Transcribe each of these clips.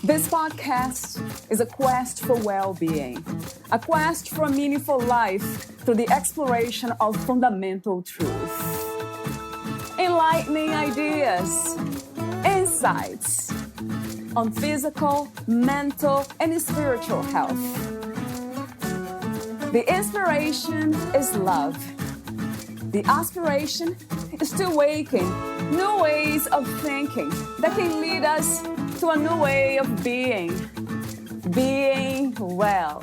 This podcast is a quest for well-being, a quest for a meaningful life through the exploration of fundamental truth. Enlightening ideas, insights on physical, mental, and spiritual health. The inspiration is love. The aspiration is to awaken new ways of thinking that can lead us to a new way of being well.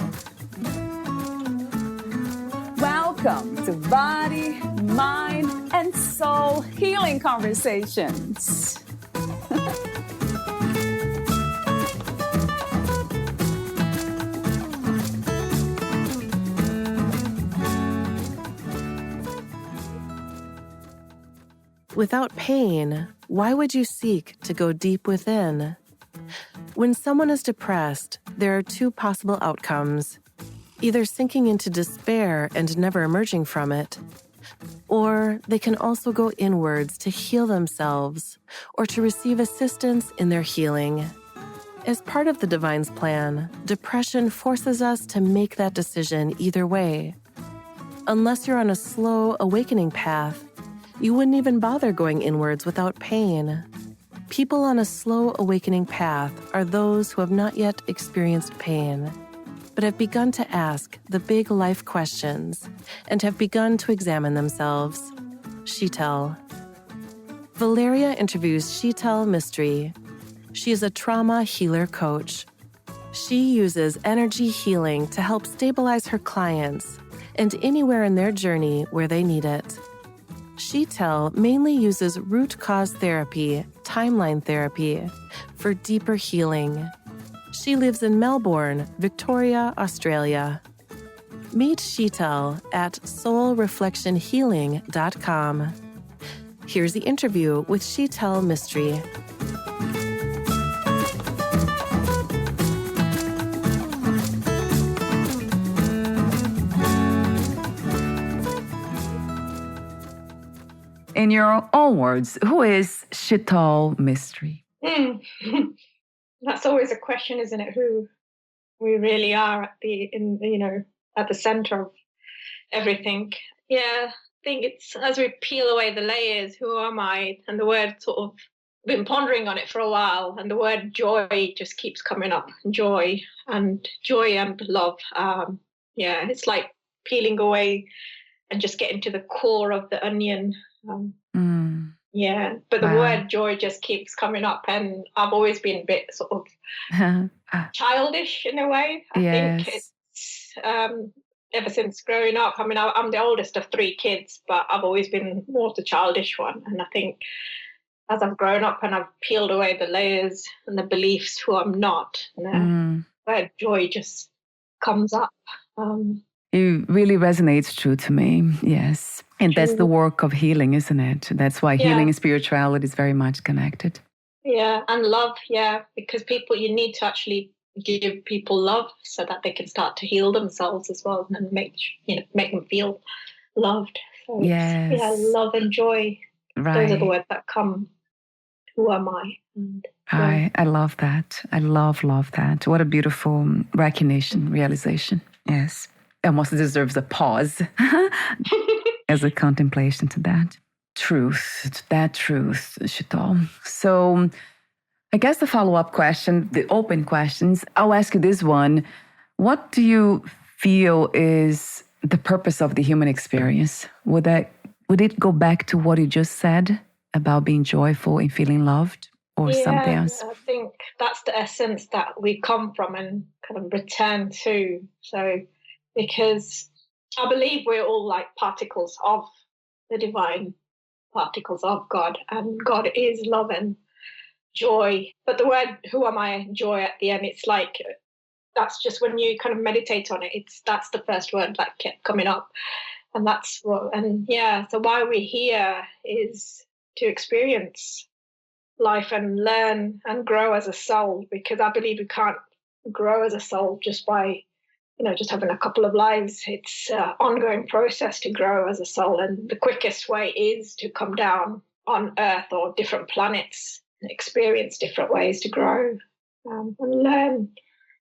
Welcome to Body, Mind, and Soul Healing Conversations. Without pain, why would you seek to go deep within? When someone is depressed, there are two possible outcomes: either sinking into despair and never emerging from it, or they can also go inwards to heal themselves or to receive assistance in their healing. As part of the Divine's plan, depression forces us to make that decision either way. Unless you're on a slow awakening path, you wouldn't even bother going inwards without pain. People on a slow awakening path are those who have not yet experienced pain, but have begun to ask the big life questions and have begun to examine themselves. Sheetal. Valeria interviews Sheetal Mistry. She is a trauma healer coach. She uses energy healing to help stabilize her clients and anywhere in their journey where they need it. Sheetal mainly uses root cause therapy, timeline therapy, for deeper healing. She lives in Melbourne, Victoria, Australia. Meet Sheetal at soulreflectionhealing.com. Here's the interview with Sheetal Mistry. In your own words, who is Sheetal Mistry? That's always a question, isn't it? Who we really are at the center of everything. Yeah, I think it's as we peel away the layers. Who am I? And the word sort of been pondering on it for a while, and the word joy just keeps coming up. Joy and love. It's like peeling away and just getting to the core of the onion. But the word joy just keeps coming up, and I've always been a bit sort of childish in a way. I think it's ever since growing up. I mean, I'm the oldest of three kids, but I've always been more the childish one. And I think as I've grown up and I've peeled away the layers and the beliefs who I'm not, the word joy just comes up. It really resonates true to me, yes. And that's the work of healing, isn't it? That's why healing and spirituality is very much connected. Yeah, and love, because you need to actually give people love so that they can start to heal themselves as well and make them feel loved. So love and joy. Right. Those are the words that come. Who am I? And, I love that. I love that. What a beautiful recognition, realization. Yes. Almost deserves a pause as a contemplation to that truth, Sheetal. So I guess the follow-up question, the open questions, I'll ask you this one. What do you feel is the purpose of the human experience? Would it go back to what you just said about being joyful and feeling loved, or something else? I think that's the essence that we come from and kind of return to. So, because I believe we're all like particles of the divine, particles of God, and God is love and joy. But the word "who am I?" joy at the end, it's like that's just when you kind of meditate on it. That's the first word that kept coming up, and that's what. And so why we're here is to experience life and learn and grow as a soul. Because I believe we can't grow as a soul just by just having a couple of lives. It's an ongoing process to grow as a soul. And the quickest way is to come down on Earth or different planets and experience different ways to grow and learn.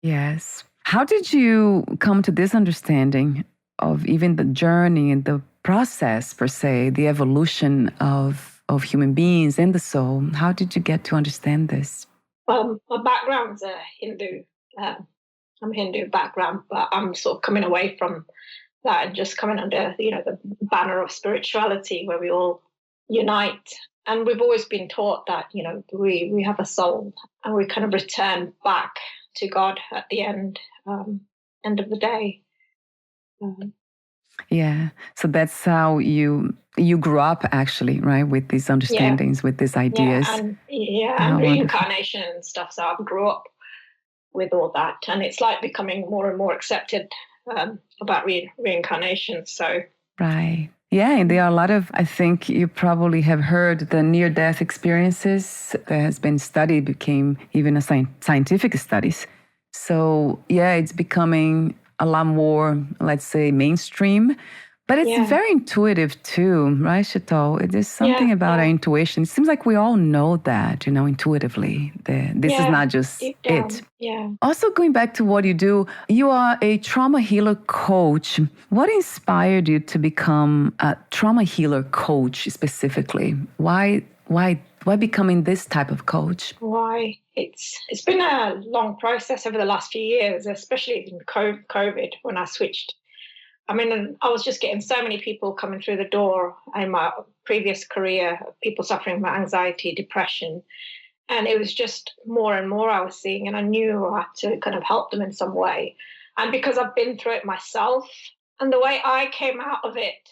Yes. How did you come to this understanding of even the journey and the process, per se, the evolution of human beings and the soul? How did you get to understand this? Well, my background's a Hindu. I'm Hindu background, but I'm sort of coming away from that and just coming under, the banner of spirituality where we all unite. And we've always been taught that, we have a soul and we kind of return back to God at the end of the day. Yeah. So that's how you grew up, actually, right? With these understandings, with these ideas. And reincarnation and stuff. So I grew up with all that, and it's like becoming more and more accepted about reincarnation. So right. Yeah, and there are a lot of, I think you probably have heard the near-death experiences that has been studied, became even a scientific studies. So yeah, it's becoming a lot more, let's say, mainstream. But it's very intuitive too, right, Sheetal? There's something about our intuition. It seems like we all know that, intuitively. This is not just it. Yeah. Also, going back to what you do, you are a trauma healer coach. What inspired you to become a trauma healer coach specifically? Why becoming this type of coach? Why? It's been a long process over the last few years, especially in COVID when I switched. I mean, I was just getting so many people coming through the door in my previous career, people suffering from anxiety, depression. And it was just more and more I was seeing, and I knew I had to kind of help them in some way. And because I've been through it myself, and the way I came out of it,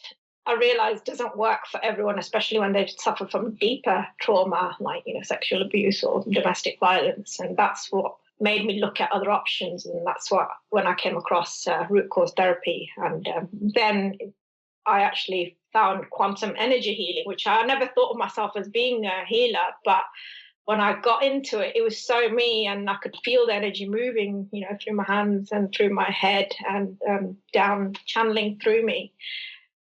I realized doesn't work for everyone, especially when they suffer from deeper trauma, like, sexual abuse or domestic violence. And that's what made me look at other options. And that's when I came across root cause therapy. And then I actually found quantum energy healing, which I never thought of myself as being a healer. But when I got into it, it was so me, and I could feel the energy moving, through my hands and through my head and down, channeling through me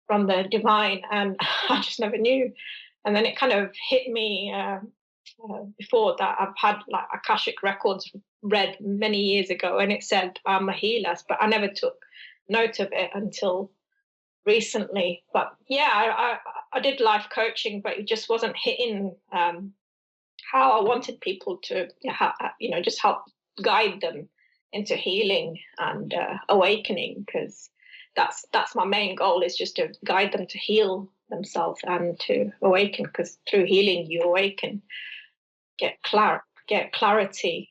from the divine. And I just never knew. And then it kind of hit me before that. I've had like Akashic records read many years ago, and it said I'm a healer, but I never took note of it until recently. But yeah, I did life coaching, but it just wasn't hitting how I wanted people to, just help guide them into healing and awakening, because that's my main goal, is just to guide them to heal themselves and to awaken, because through healing you awaken, get clarity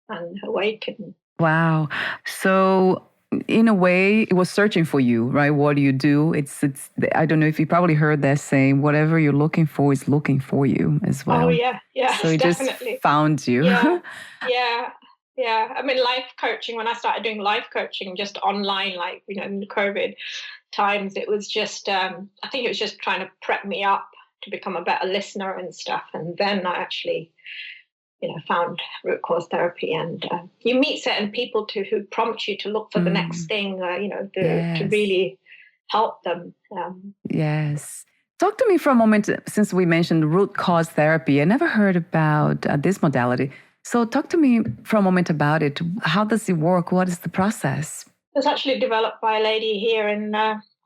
and awaken. Wow. So in a way, it was searching for you, right? What do you do? It's. I don't know if you probably heard that saying, whatever you're looking for is looking for you as well. Oh, yeah. So it definitely just found you. Yeah. I mean, life coaching, when I started doing life coaching just online, like, in the COVID times, it was just, I think it was just trying to prep me up to become a better listener and stuff. And then I actually, found root cause therapy, and you meet certain people who prompt you to look for the next thing, to really help them. Yes. Talk to me for a moment, since we mentioned root cause therapy. I never heard about this modality. So talk to me for a moment about it. How does it work? What is the process? It was actually developed by a lady here in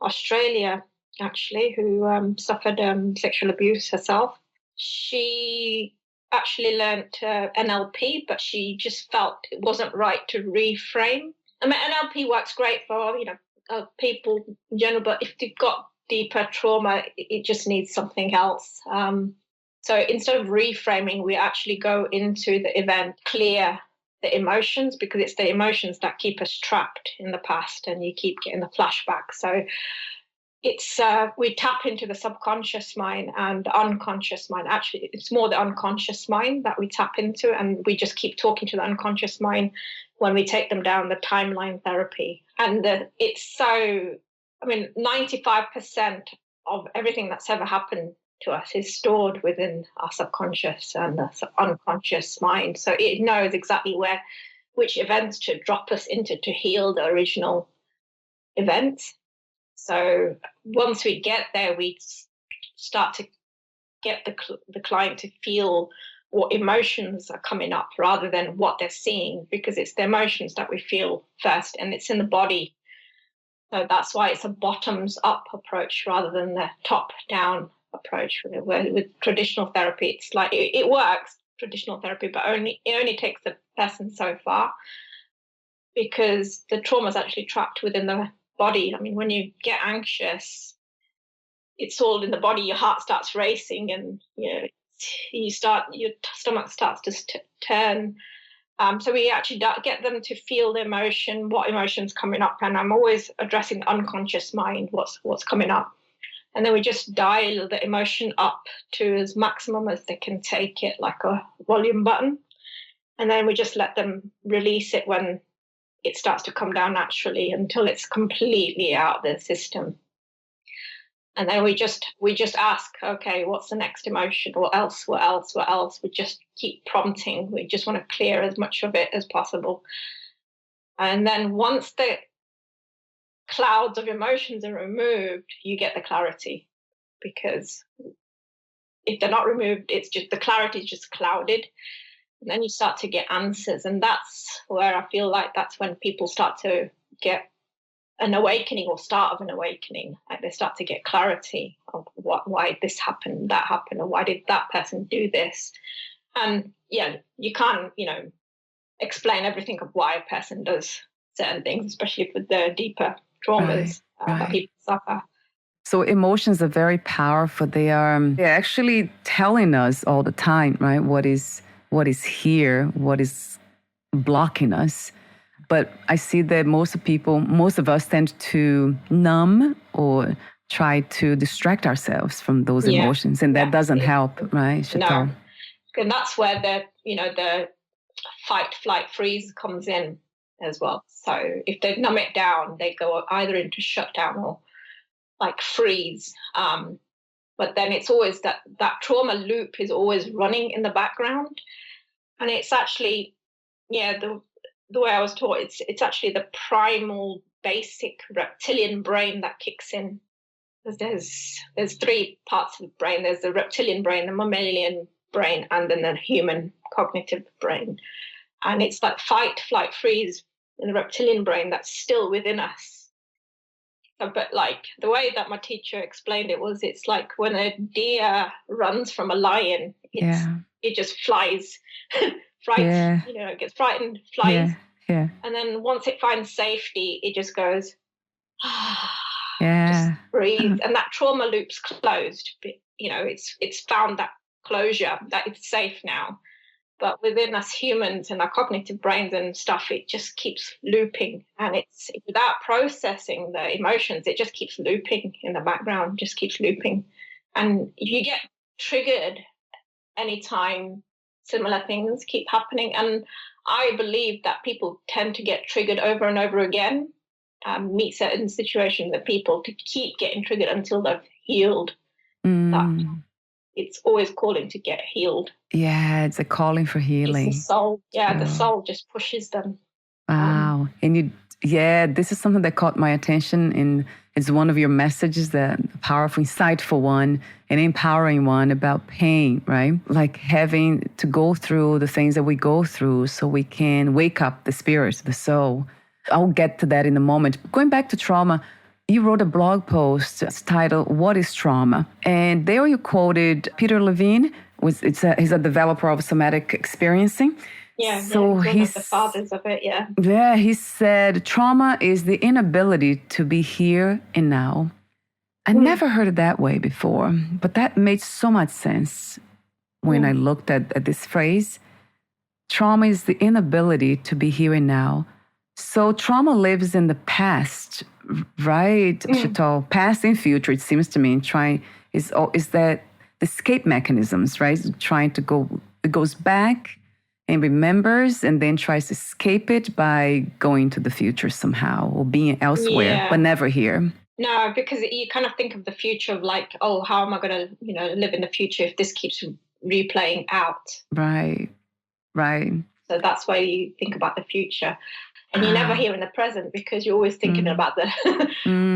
Australia, actually, who suffered sexual abuse herself. She actually learned NLP, but she just felt it wasn't right to reframe. I mean, NLP works great for, people in general, but if they've got deeper trauma, it just needs something else. So instead of reframing, we actually go into the event, clear the emotions, because it's the emotions that keep us trapped in the past, and you keep getting the flashback. So it's we tap into the subconscious mind and the unconscious mind. Actually, it's more the unconscious mind that we tap into, and we just keep talking to the unconscious mind when we take them down the timeline therapy. And it's so, I mean, 95% of everything that's ever happened to us is stored within our subconscious and the unconscious mind. So it knows exactly where which events to drop us into to heal the original event. So once we get there, we start to get the client to feel what emotions are coming up rather than what they're seeing, because it's the emotions that we feel first, and it's in the body. So that's why it's a bottoms up approach rather than the top down approach. Where with traditional therapy, it's like it works, traditional therapy, but it only takes the person so far, because the trauma is actually trapped within the body. I mean, when you get anxious, it's all in the body. Your heart starts racing, and your stomach starts to turn. So we actually get them to feel the emotion, what emotion's coming up, and I'm always addressing the unconscious mind, what's coming up, and then we just dial the emotion up to as maximum as they can take it, like a volume button, and then we just let them release it when it starts to come down naturally until it's completely out of the system. And then we just ask, okay, what's the next emotion? What else? We just keep prompting. We just want to clear as much of it as possible. And then once the clouds of emotions are removed, you get the clarity. Because if they're not removed, it's just the clarity is just clouded. And then you start to get answers. And that's where I feel like that's when people start to get an awakening or start of an awakening. Like they start to get clarity of why this happened, that happened, or why did that person do this. And yeah, you can't, explain everything of why a person does certain things, especially with the deeper traumas that people suffer. So emotions are very powerful. They're actually telling us all the time, right? What is here, what is blocking us. But I see that most of us tend to numb or try to distract ourselves from those emotions. And that doesn't help, right, Sheetal? No. And that's where the fight, flight, freeze comes in as well. So if they numb it down, they go either into shutdown or like freeze. But then it's always that trauma loop is always running in the background. And it's actually, the way I was taught, it's actually the primal, basic reptilian brain that kicks in. Because there's three parts of the brain. There's the reptilian brain, the mammalian brain, and then the human cognitive brain. And it's that fight, flight, freeze in the reptilian brain that's still within us. But like the way that my teacher explained it was, it's like when a deer runs from a lion, it just flies. It gets frightened, flies. And then once it finds safety, it just goes, just breathe. And that trauma loop's closed. It's found that closure, that it's safe now. But within us humans and our cognitive brains and stuff, it just keeps looping. And it's without processing the emotions, it just keeps looping in the background, just keeps looping. And if you get triggered anytime similar things keep happening, and I believe that people tend to get triggered over and over again, meet certain situations that people to keep getting triggered until they've healed. That it's always calling to get healed. Yeah, it's a calling for healing. It's the soul. Yeah, the soul just pushes them. Wow. And this is something that caught my attention. And it's one of your messages, the powerful, insightful one, and empowering one about pain, right? Like having to go through the things that we go through so we can wake up the spirit, the soul. I'll get to that in a moment. Going back to trauma, you wrote a blog post. It's titled, "What is Trauma?" And there you quoted Peter Levine. He's a developer of somatic experiencing. He's one of the fathers of it, Yeah, he said, trauma is the inability to be here and now. I never heard it that way before, but that made so much sense when I looked at this phrase. Trauma is the inability to be here and now. So trauma lives in the past, right, Sheetal? Past and future, it seems to me. Is that the escape mechanisms, right? It goes back and remembers and then tries to escape it by going to the future somehow or being elsewhere, but never here. No, because you kind of think of the future of like, oh, how am I going to, live in the future if this keeps replaying out? Right. So that's why you think about the future. And you're never here in the present because you're always thinking about the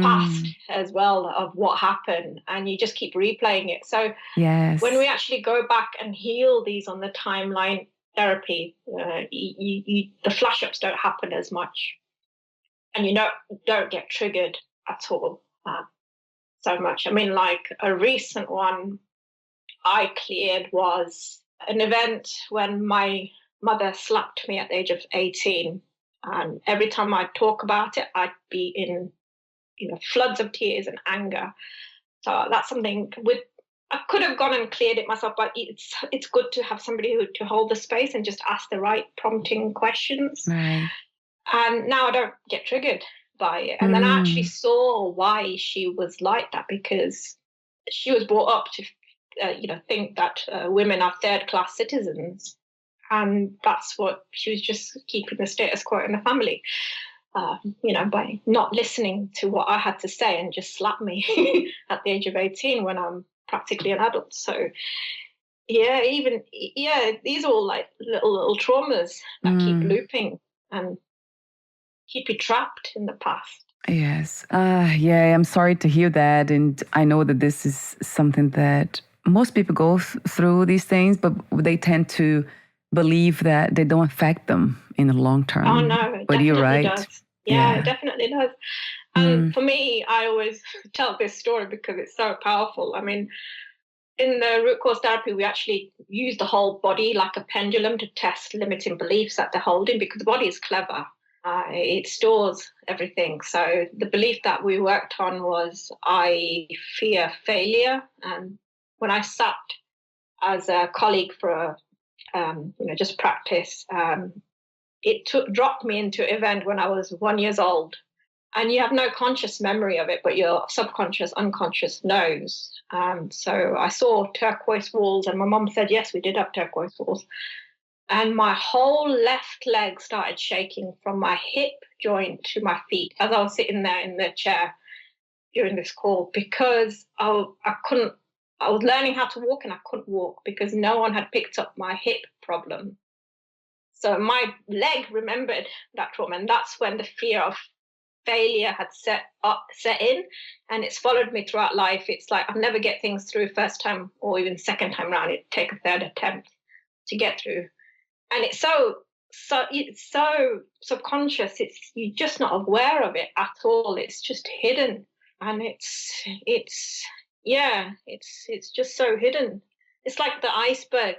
past as well of what happened, and you just keep replaying it. So when we actually go back and heal these on the timeline therapy, the flash-ups don't happen as much, and you don't get triggered at all so much. I mean, like a recent one I cleared was an event when my mother slapped me at the age of 18. And every time I talk about it, I'd be in, floods of tears and anger. So that's something I could have gone and cleared it myself, but it's good to have somebody to hold the space and just ask the right prompting questions. Right. And now I don't get triggered by it. And then I actually saw why she was like that, because she was brought up to, think that women are third-class citizens. And that's what she was just keeping the status quo in the family, by not listening to what I had to say and just slap me at the age of 18 when I'm practically an adult. So, these are all like little traumas that keep looping and keep you trapped in the past. Yes. I'm sorry to hear that. And I know that this is something that most people go through these things, but they tend to believe that they don't affect them in the long term. Oh, no, it but you're right. Does. Yeah, it definitely does. And for me, I always tell this story because it's so powerful. I mean, in the root cause therapy, we actually use the whole body like a pendulum to test limiting beliefs that they're holding, because the body is clever. It stores everything. So the belief that we worked on was I fear failure. And when I sat as a colleague for just practice, it dropped me into an event when I was 1 year old. And you have no conscious memory of it, but your subconscious, unconscious knows. So I saw turquoise walls, and my mom said, yes, we did have turquoise walls. And my whole left leg started shaking from my hip joint to my feet as I was sitting there in the chair during this call, because I was learning how to walk and I couldn't walk because no one had picked up my hip problem. So my leg remembered that trauma, and that's when the fear of failure had set in, and it's followed me throughout life. It's like I'll never get things through first time or even second time round. It'd take a third attempt to get through. And it's so subconscious. You're just not aware of it at all. It's just hidden, and it's just so hidden. It's like the iceberg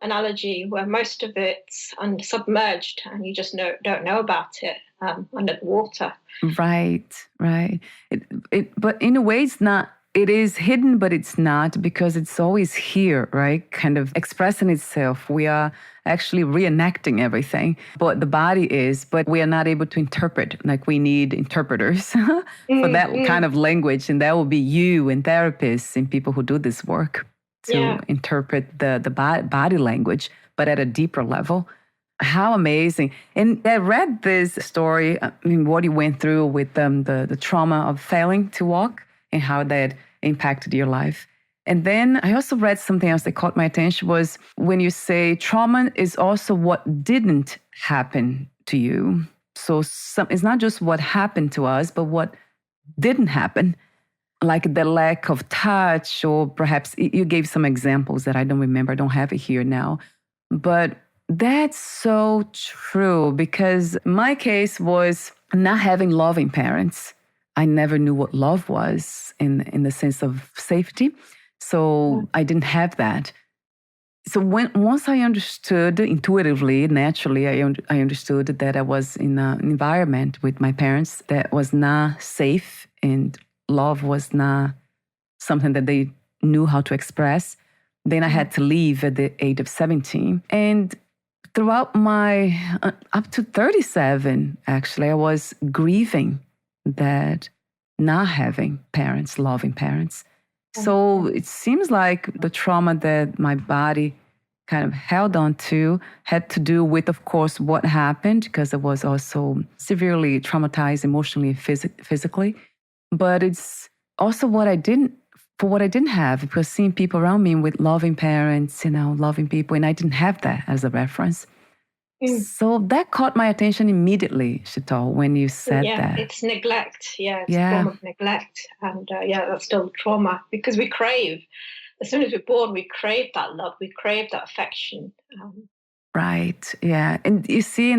analogy, where most of it's submerged, and you just don't know about it under the water. Right. But in a way, it's not. It is hidden, but it's not, because it's always here, right? Kind of expressing itself. We are actually reenacting everything, but the body is, but we are not able to interpret. Like we need interpreters for that kind of language. And that will be you and therapists and people who do this work to interpret the body language, but at a deeper level. How amazing. And I read this story, what you went through with the trauma of failing to walk, and how that impacted your life. And then I also read something else that caught my attention, was when you say trauma is also what didn't happen to you. So it's not just what happened to us, but what didn't happen, like the lack of touch, or perhaps you gave some examples that I don't remember. I don't have it here now. But that's so true, because my case was not having loving parents. I never knew what love was in the sense of safety. So I didn't have that. So once I understood intuitively, naturally, I understood that I was in an environment with my parents that was not safe, and love was not something that they knew how to express. Then I had to leave at the age of 17. And throughout my, up to 37, actually, I was grieving that not having parents, loving parents. So it seems like the trauma that my body kind of held on to had to do with, of course, what happened, because I was also severely traumatized emotionally and physically. But it's also what I didn't have, because seeing people around me with loving parents, loving people, and I didn't have that as a reference. So that caught my attention immediately, Sheetal, when you said that. It's neglect. It's a form of neglect. And that's still trauma, because we crave, as soon as we're born, we crave that love, we crave that affection. Right, yeah. And you see,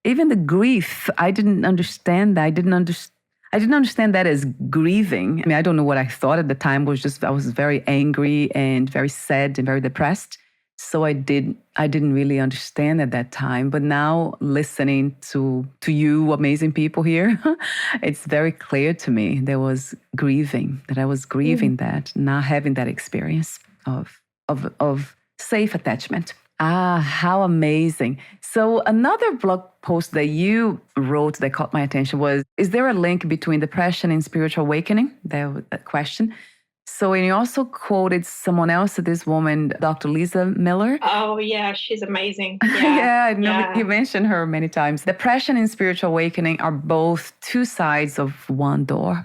even the grief, I didn't understand that. I didn't understand that as grieving. I mean, I don't know what I thought at the time. I was very angry and very sad and very depressed. So I didn't really understand at that time. But now, listening to you amazing people here, it's very clear to me there was grieving, that I was grieving that, not having that experience of safe attachment. Ah, how amazing. So another blog post that you wrote that caught my attention was, is there a link between depression and spiritual awakening? That question. So, and you also quoted someone else, this woman, Dr. Lisa Miller. Oh, yeah, she's amazing. Yeah, I know you mentioned her many times. Depression and spiritual awakening are both two sides of one door.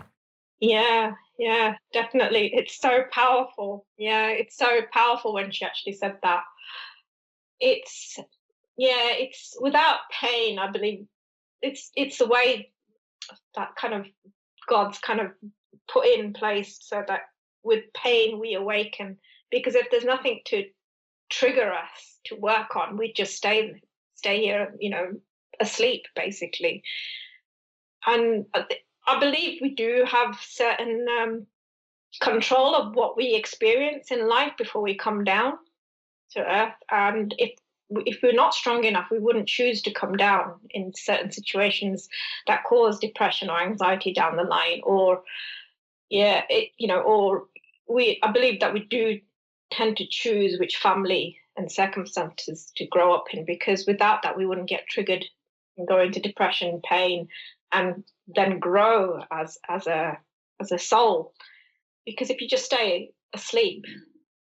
Yeah, definitely. It's so powerful. Yeah, it's so powerful when she actually said that. It's without pain, I believe. It's the way that kind of God's kind of put in place so that with pain we awaken, because if there's nothing to trigger us to work on, we just stay here, asleep basically. And I believe we do have certain control of what we experience in life before we come down to earth. And if we're not strong enough, we wouldn't choose to come down in certain situations that cause depression or anxiety down the line. Or I believe that we do tend to choose which family and circumstances to grow up in, because without that we wouldn't get triggered and go into depression, pain, and then grow as a soul. Because if you just stay asleep,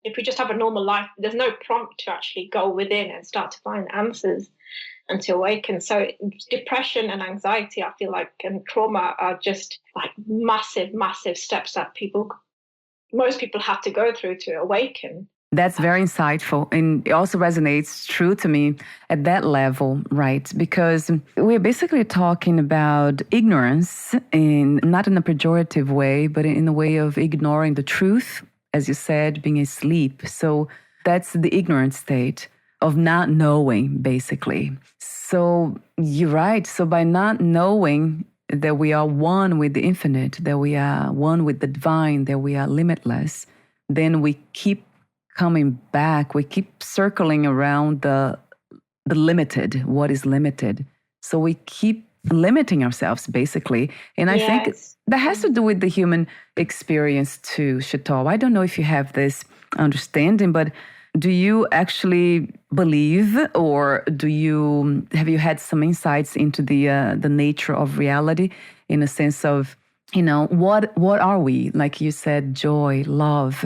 if we just have a normal life, there's no prompt to actually go within and start to find answers and to awaken. So depression and anxiety, I feel like, and trauma are just like massive, massive steps that most people have to go through to awaken. That's very insightful. And it also resonates true to me at that level, right? Because we're basically talking about ignorance, not in a pejorative way, but in a way of ignoring the truth, as you said, being asleep. So that's the ignorant state of not knowing, basically. So you're right. So by not knowing that we are one with the infinite, that we are one with the divine, that we are limitless, then we keep coming back, we keep circling around the limited, what is limited. So we keep limiting ourselves, basically. And I think that has to do with the human experience too, Sheetal. I don't know if you have this understanding, but do you actually believe, or have you had some insights into the nature of reality, in a sense of, what are we? Like you said, joy, love.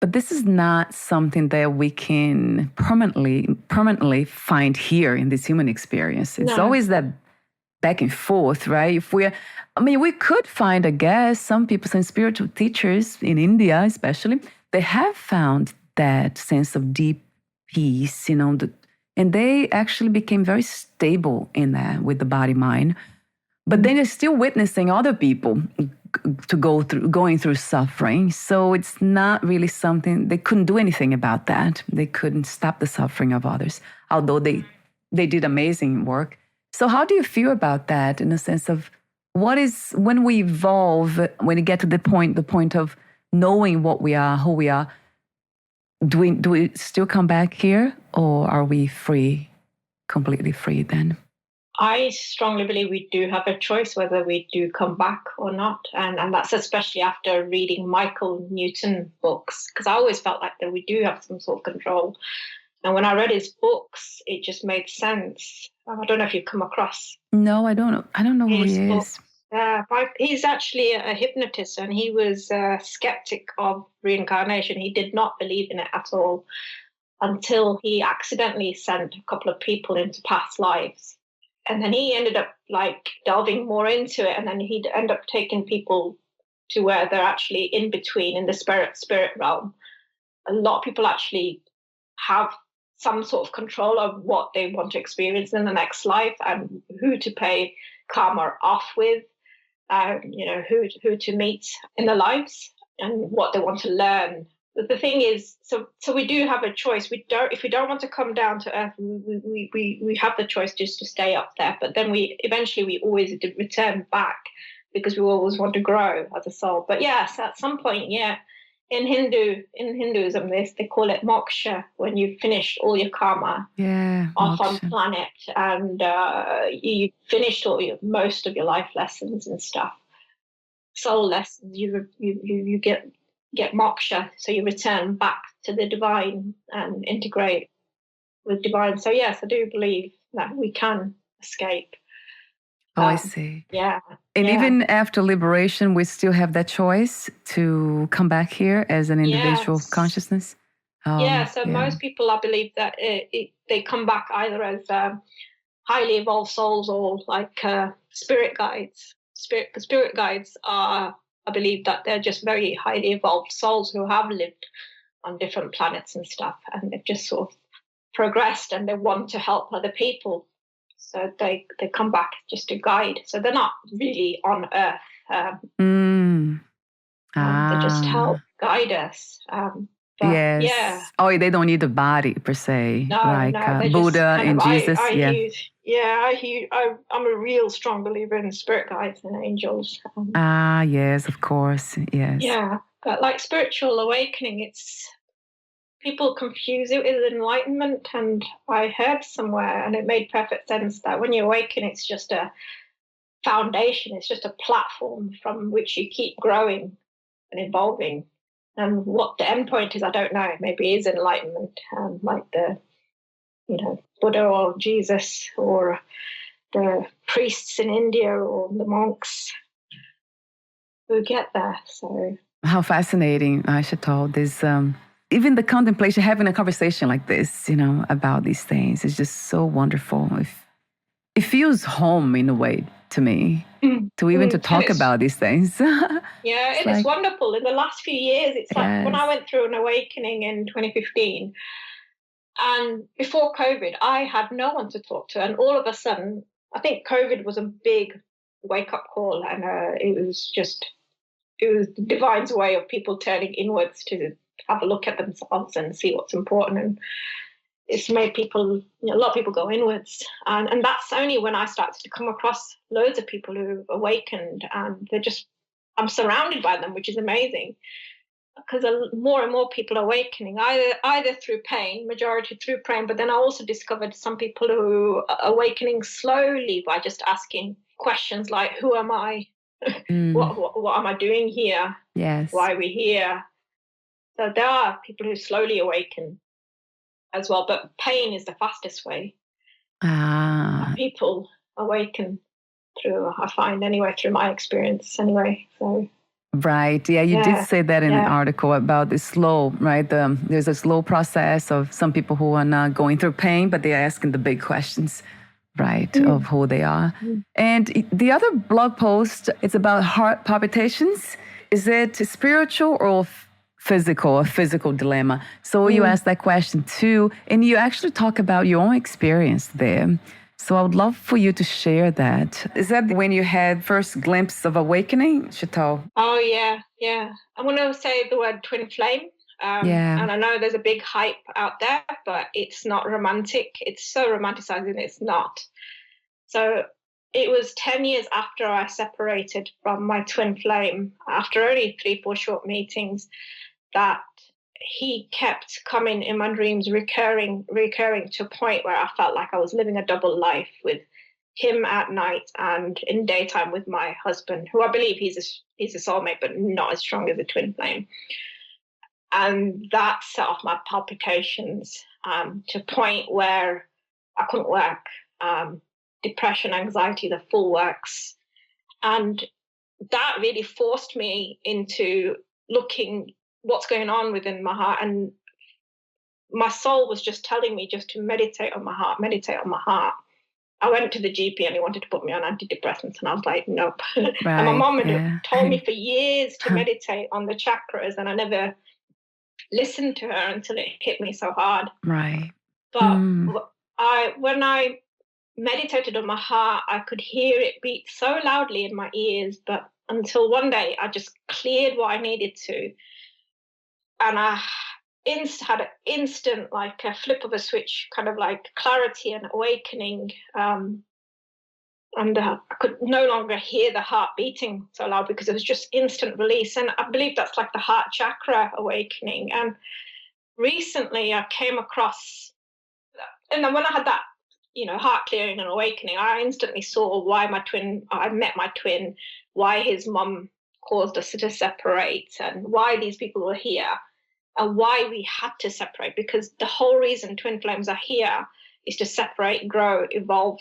But this is not something that we can permanently find here in this human experience. It's always that back and forth, right? We could find, I guess, some people, some spiritual teachers in India especially, they have found that sense of deep peace, and they actually became very stable in that with the body-mind. But then they're still witnessing other people going through suffering. So it's not really something, they couldn't do anything about that. They couldn't stop the suffering of others, although they did amazing work. So how do you feel about that, in the sense of when we evolve, when we get to the point of knowing what we are, who we are, do we still come back here, or are we free, completely free then? I strongly believe we do have a choice whether we do come back or not. And that's especially after reading Michael Newton books, because I always felt like that we do have some sort of control. And when I read his books, it just made sense. I don't know if you've come across. No, I don't know. I don't know who he is. He's actually a hypnotist, and he was a skeptic of reincarnation. He did not believe in it at all until he accidentally sent a couple of people into past lives. And then he ended up delving more into it, and then he'd end up taking people to where they're actually in between, in the spirit realm. A lot of people actually have some sort of control of what they want to experience in the next life and who to pay karma off with, who to meet in their lives and what they want to learn. But the thing is, so we do have a choice. If we don't want to come down to earth, we have the choice just to stay up there. But then we always return back because we always want to grow as a soul. But yes, at some point, yeah. In Hinduism, they call it moksha, when you've finished all your karma off on planet, and you finished most of your life lessons and stuff, soul lessons. You get moksha, so you return back to the divine and integrate with divine. So yes, I do believe that we can escape. Oh, I see. Yeah. And even after liberation, we still have that choice to come back here as an individual consciousness? So most people, I believe that they come back either as highly evolved souls or like spirit guides. Spirit guides are, I believe that they're just very highly evolved souls who have lived on different planets and stuff, and they've just sort of progressed and they want to help other people. So they come back just to guide. So they're not really on Earth. They just help guide us. Yes. Yeah. Oh, they don't need a body per se, No, Buddha and Jesus. I'm a real strong believer in spirit guides and angels. Yes, of course. Yes. Yeah, but like spiritual awakening, people confuse it with enlightenment, and I heard somewhere, and it made perfect sense, that when you awaken, it's just a foundation, it's just a platform from which you keep growing and evolving. And what the end point is, I don't know. Maybe it is enlightenment, like the, Buddha or Jesus or the priests in India or the monks who get there. So how fascinating, Sheetal, this. Even the contemplation, having a conversation like this, about these things is just so wonderful. It feels home in a way to me, to talk about these things. It's wonderful. In the last few years, it's like when I went through an awakening in 2015, and before COVID, I had no one to talk to. And all of a sudden, I think COVID was a big wake-up call, and it was the divine's way of people turning inwards to have a look at themselves and see what's important. And it's made people, a lot of people go inwards. And that's only when I started to come across loads of people who've awakened, and I'm surrounded by them, which is amazing, because more and more people are awakening, either through pain, majority through pain, but then I also discovered some people who are awakening slowly by just asking questions like, who am I? What am I doing here? Yes. Why are we here? So there are people who slowly awaken as well, but pain is the fastest way. People awaken through, I find anyway, through my experience anyway. So. Right. Yeah, you did say that in an article about the slow, right? There's a slow process of some people who are not going through pain, but they're asking the big questions, right, of who they are. And the other blog post, it's about heart palpitations. Is it spiritual or physical, a physical dilemma? So you asked that question too, and you actually talk about your own experience there. So I would love for you to share that. Is that when you had first glimpse of awakening, Sheetal? Oh, yeah. I'm going to say the word twin flame. And I know there's a big hype out there, but it's not romantic. It's so romanticizing, it's not. So it was 10 years after I separated from my twin flame, after only 3-4 short meetings, that he kept coming in my dreams, recurring to a point where I felt like I was living a double life, with him at night and in daytime with my husband, who I believe he's a soulmate, but not as strong as a twin flame. And that set off my palpitations to a point where I couldn't work. Depression, anxiety, the full works. And that really forced me into looking what's going on within my heart. And my soul was just telling me just to meditate on my heart. I went to the GP and he wanted to put me on antidepressants, and I was like, nope. Right, and my mom had told me for years to meditate on the chakras, and I never listened to her until it hit me so hard. Right. But when I meditated on my heart, I could hear it beat so loudly in my ears, but until one day I just cleared what I needed to, and I had an instant, like a flip of a switch, kind of like clarity and awakening, and I could no longer hear the heart beating so loud because it was just instant release. And I believe that's like the heart chakra awakening. And recently I came across, and then when I had that, heart clearing and awakening, I instantly saw why I met my twin, why his mum caused us to separate, and why these people were here, and why we had to separate, because the whole reason twin flames are here is to separate, grow, evolve,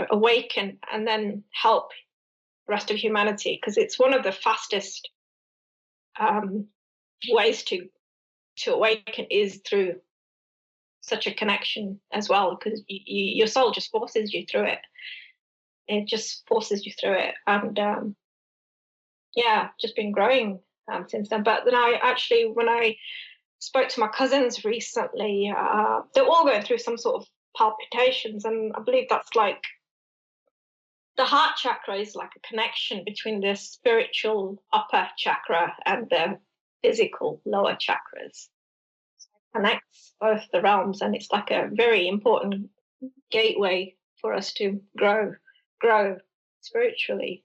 awaken, and then help the rest of humanity, because it's one of the fastest ways to awaken is through such a connection as well, because your soul just forces you through it. It just forces you through it. And just been growing since then. But then when I spoke to my cousins recently, they're all going through some sort of palpitations, and I believe that's like the heart chakra is like a connection between the spiritual upper chakra and the physical lower chakras. Connects both the realms, and it's like a very important gateway for us to grow spiritually.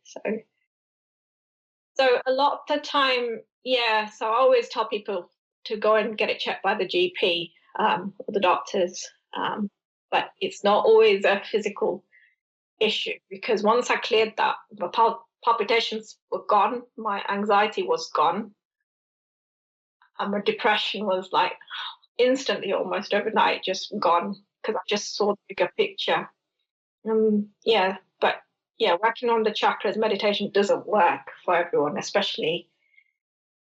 So a lot of the time, so I always tell people to go and get it checked by the GP or the doctors, but it's not always a physical issue, because once I cleared that, the palpitations were gone, my anxiety was gone, and my depression was like instantly, almost overnight, just gone, because I just saw the bigger picture. Working on the chakras, meditation doesn't work for everyone, especially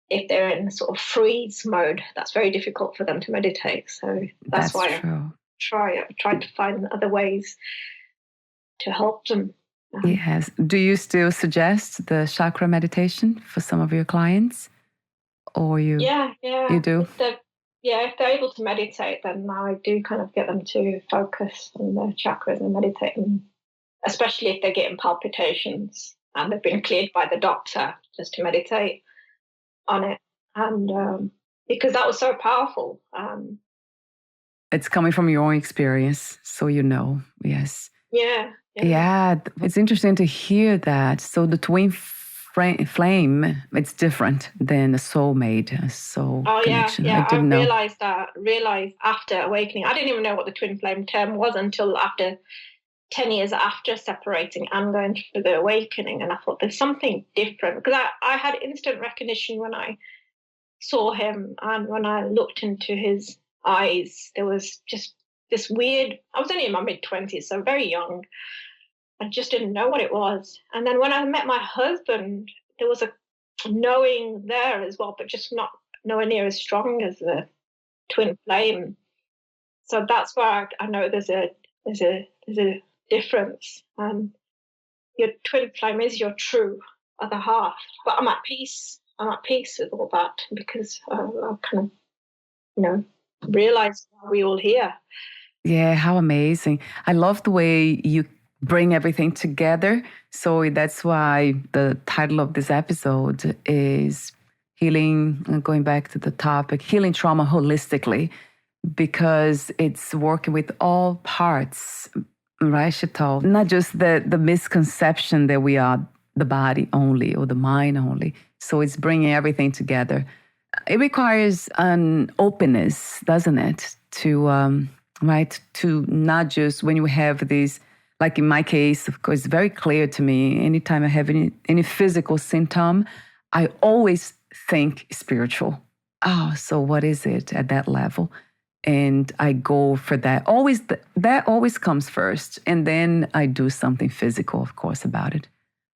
if they're in sort of freeze mode. That's very difficult for them to meditate. So that's why true. I try to find other ways to help them. Yes. Do you still suggest the chakra meditation for some of your clients? Or you do? If they're able to meditate, then I do kind of get them to focus on the chakras and meditate, especially if they're getting palpitations and they've been cleared by the doctor, just to meditate on it. And because that was so powerful. It's coming from your own experience, so yes. Yeah, it's interesting to hear that. So the twin flame, it's different than a soulmate, soul connection. I realized after awakening. I didn't even know what the twin flame term was until after 10 years after separating and going through the awakening. And I thought there's something different, because I had instant recognition when I saw him, and when I looked into his eyes, there was just this weird, I was only in my mid-20s, so very young. I just didn't know what it was. And then when I met my husband, there was a knowing there as well, but just not nowhere near as strong as the twin flame. So that's why I know there's a difference. And your twin flame is your true other half. But I'm at peace. With all that, because I kind of, realize we're all here. Yeah, how amazing. I love the way you bring everything together. So that's why the title of this episode is Healing, going back to the topic, Healing Trauma Holistically, because it's working with all parts, right, Sheetal? Not just the misconception that we are the body only or the mind only. So it's bringing everything together. It requires an openness, doesn't it? To not just when you have these, like in my case, of course, it's very clear to me, anytime I have any physical symptom, I always think spiritual. So what is it at that level? And I go for that. That always comes first. And then I do something physical, of course, about it.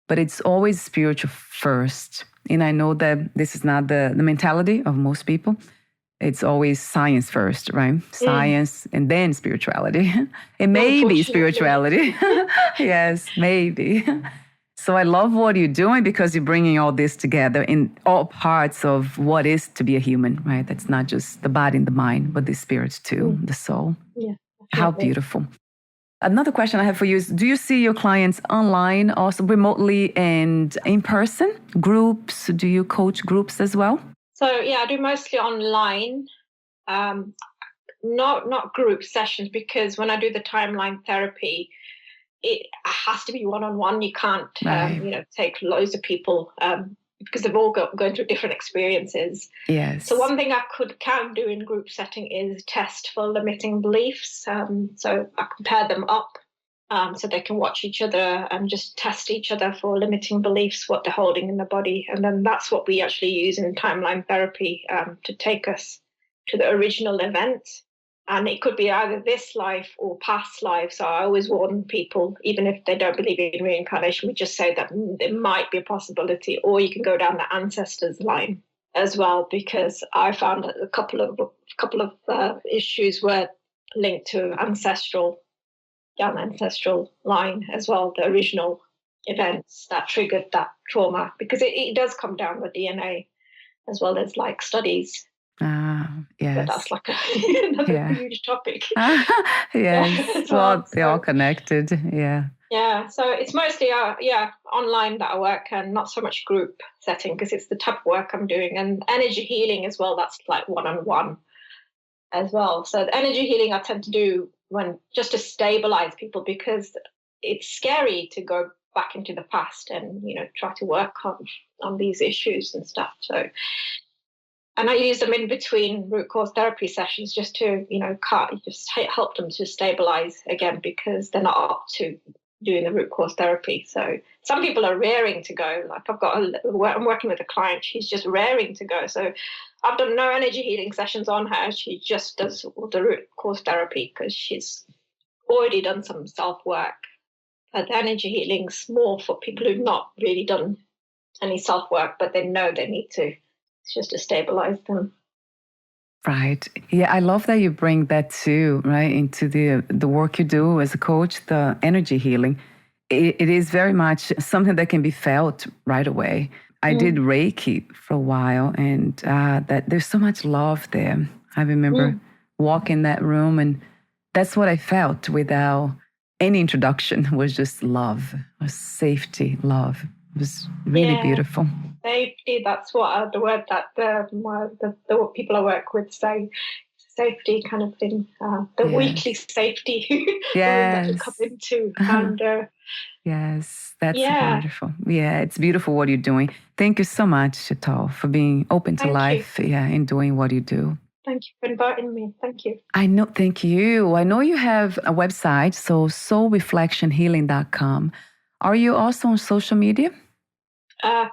But it's always spiritual first. And I know that this is not the mentality of most people. It's always science first, right? Science and then spirituality. And maybe spirituality. Yes, maybe. So I love what you're doing, because you're bringing all this together in all parts of what is to be a human, right? That's not just the body and the mind, but the spirit too, the soul. Yeah, How beautiful. Another question I have for you is, do you see your clients online, also remotely and in person? Groups? Do you coach groups as well? So yeah, I do mostly online, not group sessions, because when I do the timeline therapy, it has to be one-on-one. You can't, take loads of people because they've all going through different experiences. Yes. So one thing I can do in group setting is test for limiting beliefs. So I can pair them up so they can watch each other and just test each other for limiting beliefs, what they're holding in the body. And then that's what we actually use in timeline therapy to take us to the original event. And it could be either this life or past life. So I always warn people, even if they don't believe in reincarnation, we just say that there might be a possibility, or you can go down the ancestors line as well, because I found that a couple of issues were linked to down the ancestral line as well, the original events that triggered that trauma, because it does come down with DNA as well as like studies. Yes. But that's like another huge topic. Yes. Well, they're all connected. Yeah. Yeah. So it's mostly online that I work, and not so much group setting, because it's the type of work I'm doing, and energy healing as well. That's like one-on-one as well. So the energy healing I tend to do just to stabilize people, because it's scary to go back into the past and try to work on these issues and stuff. So. And I use them in between root cause therapy sessions just to, just help them to stabilize again, because they're not up to doing the root cause therapy. So some people are raring to go. Like I'm working with a client, she's just raring to go. So I've done no energy healing sessions on her. She just does the root cause therapy because she's already done some self-work. But the energy healing's more for people who've not really done any self-work, but they know they need to. It's just to stabilize them. Right. Yeah, I love that you bring that too, right, into the work you do as a coach, the energy healing. It is very much something that can be felt right away. I did Reiki for a while, and that there's so much love there. I remember walking that room, and that's what I felt without any introduction. It was just love, was safety, love. It was really beautiful. Safety, that's what the word that the people I work with say. Safety kind of thing. The weekly safety that you come into. And yes, that's wonderful. Yeah, it's beautiful what you're doing. Thank you so much, Sheetal, for being open to life and doing what you do. Thank you for inviting me. Thank you. Thank you. I know you have a website, so soulreflectionhealing.com. Are you also on social media?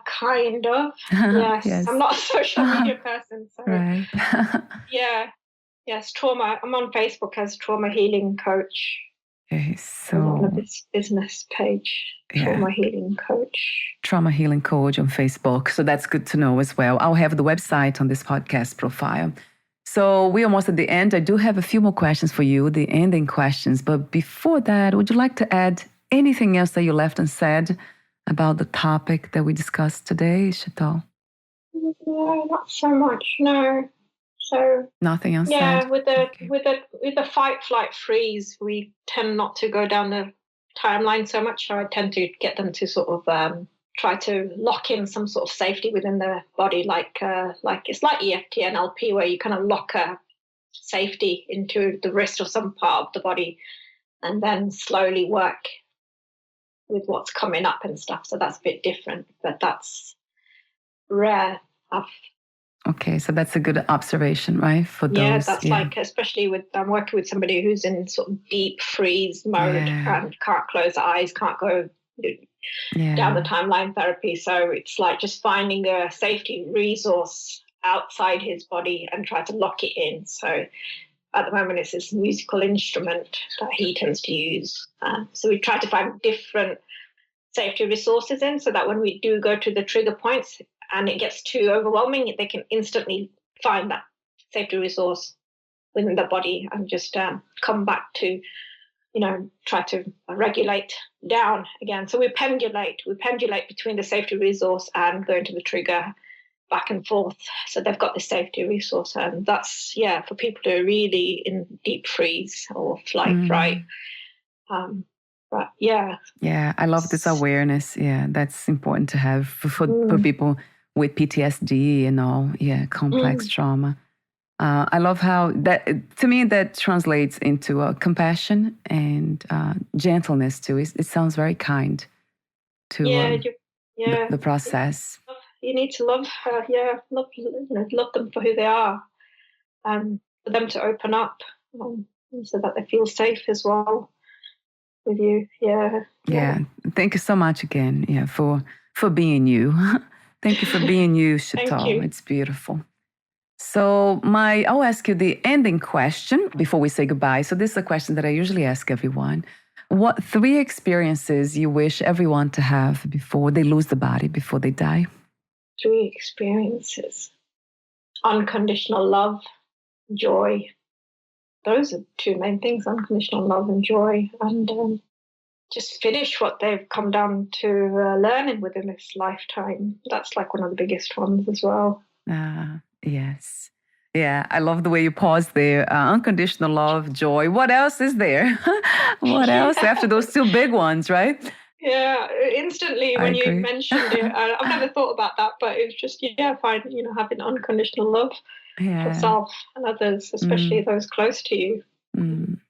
Kind of. Yes. I'm not a social media person. So. Right. Yes, trauma. I'm on Facebook as Trauma Healing Coach. Okay, so on this business page, Trauma Healing Coach. Trauma Healing Coach on Facebook. So that's good to know as well. I'll have the website on this podcast profile. So we're almost at the end. I do have a few more questions for you, the ending questions. But before that, would you like to add anything else that you left unsaid about the topic that we discussed today, Sheetal? No, not so much. No. So nothing else. Yeah, with the fight, flight, freeze, we tend not to go down the timeline so much. So I tend to get them to sort of try to lock in some sort of safety within the body, like it's like EFT and NLP, where you kind of lock a safety into the wrist or some part of the body, and then slowly work with what's coming up and stuff. So that's a bit different, but that's rare. Okay, so that's a good observation, right? For those, that's like, especially I'm working with somebody who's in sort of deep freeze mode and can't close the eyes, can't go down the timeline therapy. So it's like just finding a safety resource outside his body and try to lock it in. So at the moment, it's this musical instrument that he tends to use. So we try to find different safety resources in, so that when we do go to the trigger points and it gets too overwhelming, they can instantly find that safety resource within the body and just come back to, try to regulate down again. So we pendulate between the safety resource and going to the trigger back and forth. So they've got the safety resource, and that's for people who are really in deep freeze or flight fright. But I love this awareness. Yeah, that's important to have for people with PTSD and all. Yeah, complex trauma. I love how that, to me, that translates into compassion and gentleness too. It sounds very kind to the process. You need to love love them for who they are, and for them to open up, so that they feel safe as well with you. Yeah. Thank you so much again. Yeah, for being you. Thank you for being you, Sheetal. It's beautiful. So I'll ask you the ending question before we say goodbye. So this is a question that I usually ask everyone. What 3 experiences you wish everyone to have before they lose the body, before they die? 3 experiences. Unconditional love, joy. Those are 2 main things, unconditional love and joy. And just finish what they've come down to learning within this lifetime. That's like one of the biggest ones as well. Yes. Yeah, I love the way you pause there. Unconditional love, joy. What else is there? What else after those 2 big ones, right? Yeah, instantly when you mentioned it, I've never thought about that, but it's just, fine, having unconditional love for yourself and others, especially those close to you.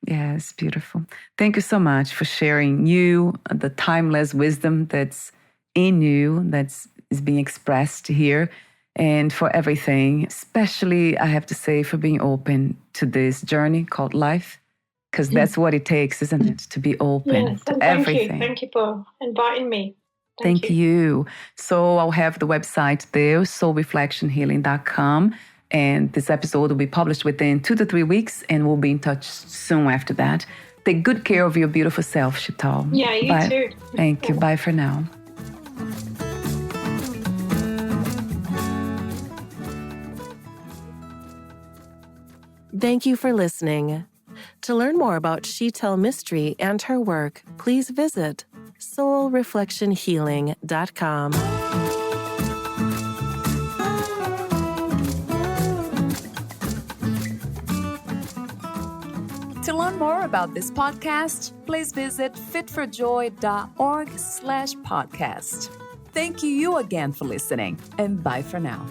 Yes, beautiful. Thank you so much for sharing you, the timeless wisdom that's in you, is being expressed here, and for everything, especially, I have to say, for being open to this journey called life, because that's what it takes, isn't it? To be open to everything. Thank you for inviting me. Thank you. So I'll have the website there, soulreflectionhealing.com. And this episode will be published within 2 to 3 weeks, and we'll be in touch soon after that. Take good care of your beautiful self, Sheetal. Yeah, you too. Thank you. Bye for now. Thank you for listening. To learn more about Sheetal Mistry and her work, please visit soulreflectionhealing.com. To learn more about this podcast, please visit fitforjoy.org/podcast. Thank you again for listening, and bye for now.